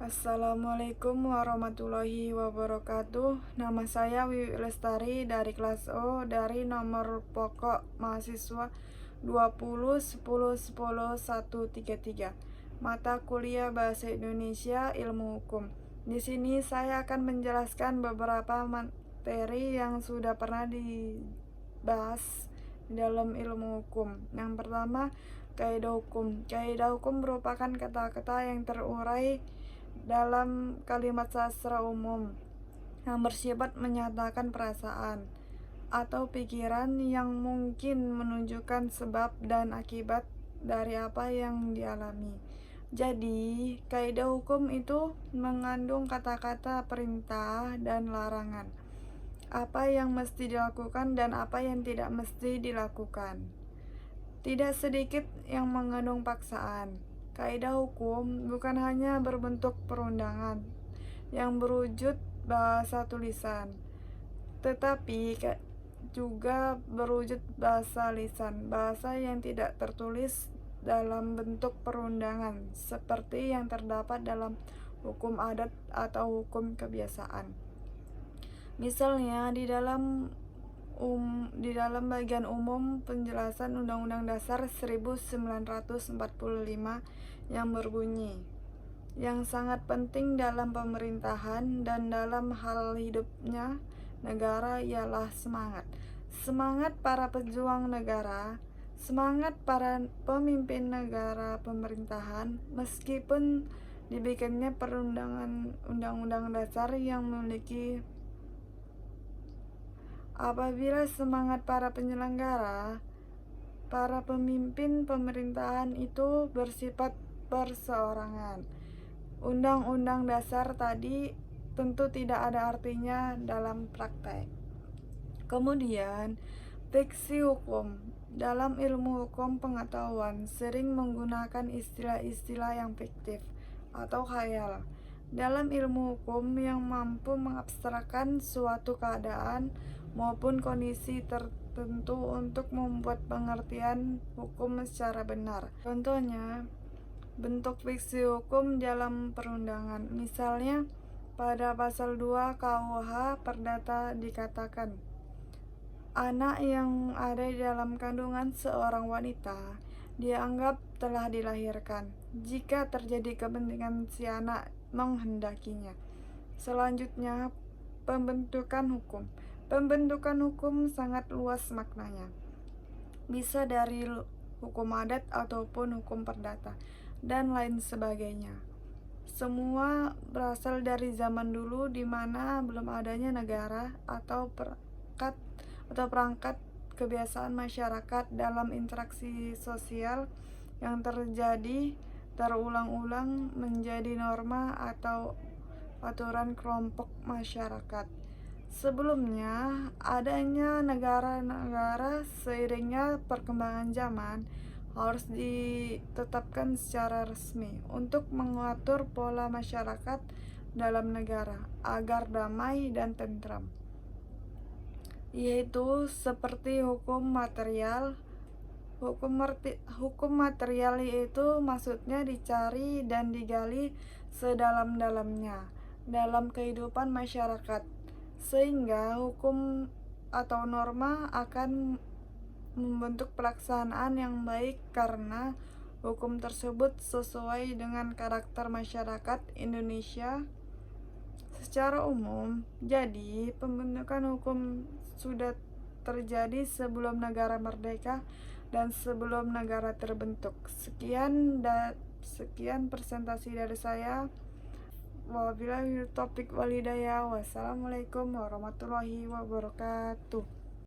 Assalamualaikum warahmatullahi wabarakatuh. Nama saya Wiwi Lestari dari kelas O dari nomor pokok mahasiswa 20 10 10 133. Mata kuliah Bahasa Indonesia Ilmu Hukum. Di sini saya akan menjelaskan beberapa materi yang sudah pernah dibahas di dalam ilmu hukum. Yang pertama, kaidah hukum. Kaidah hukum merupakan kata-kata yang terurai dalam kalimat sastra umum yang bersifat menyatakan perasaan atau pikiran yang mungkin menunjukkan sebab dan akibat dari apa yang dialami. Jadi, kaidah hukum itu mengandung kata-kata perintah dan larangan. Apa yang mesti dilakukan dan apa yang tidak mesti dilakukan. Tidak sedikit yang mengandung paksaan. Kaidah hukum bukan hanya berbentuk perundangan yang berwujud bahasa tulisan, tetapi juga berwujud bahasa lisan, bahasa yang tidak tertulis dalam bentuk perundangan, seperti yang terdapat dalam hukum adat atau hukum kebiasaan. Misalnya di dalam bagian umum penjelasan Undang-Undang Dasar 1945 yang berbunyi, yang sangat penting dalam pemerintahan dan dalam hal hidupnya negara ialah semangat. Semangat para pejuang negara, semangat para pemimpin negara pemerintahan, meskipun dibikinnya perundangan Undang-Undang Dasar yang memiliki. Apabila semangat para penyelenggara, para pemimpin pemerintahan itu bersifat perseorangan, Undang-Undang Dasar tadi tentu tidak ada artinya dalam praktek. Kemudian, fiksi hukum. Dalam ilmu hukum pengetahuan sering menggunakan istilah-istilah yang fiktif atau khayal. Dalam ilmu hukum yang mampu mengabstrakkan suatu keadaan maupun kondisi tertentu untuk membuat pengertian hukum secara benar. Contohnya, bentuk fiksi hukum dalam perundangan. Misalnya, pada pasal 2 KUH Perdata dikatakan, anak yang ada di dalam kandungan seorang wanita dianggap telah dilahirkan jika terjadi kepentingan si anak menghendakinya. Selanjutnya, pembentukan hukum. Pembentukan hukum sangat luas maknanya. Bisa dari hukum adat ataupun hukum perdata dan lain sebagainya. Semua berasal dari zaman dulu di mana belum adanya negara atau perangkat kebiasaan masyarakat dalam interaksi sosial yang terjadi terulang-ulang menjadi norma atau aturan kelompok masyarakat. Sebelumnya, adanya negara-negara seiringnya perkembangan zaman harus ditetapkan secara resmi untuk mengatur pola masyarakat dalam negara agar damai dan tentram, yaitu seperti hukum material. Hukum material yaitu maksudnya dicari dan digali sedalam-dalamnya dalam kehidupan masyarakat, sehingga hukum atau norma akan membentuk pelaksanaan yang baik karena hukum tersebut sesuai dengan karakter masyarakat Indonesia secara umum. Jadi, pembentukan hukum sudah terjadi sebelum negara merdeka dan sebelum negara terbentuk. Sekian presentasi dari saya. Wabillahi taufiq walhidayah. Wassalamualaikum warahmatullahi wabarakatuh.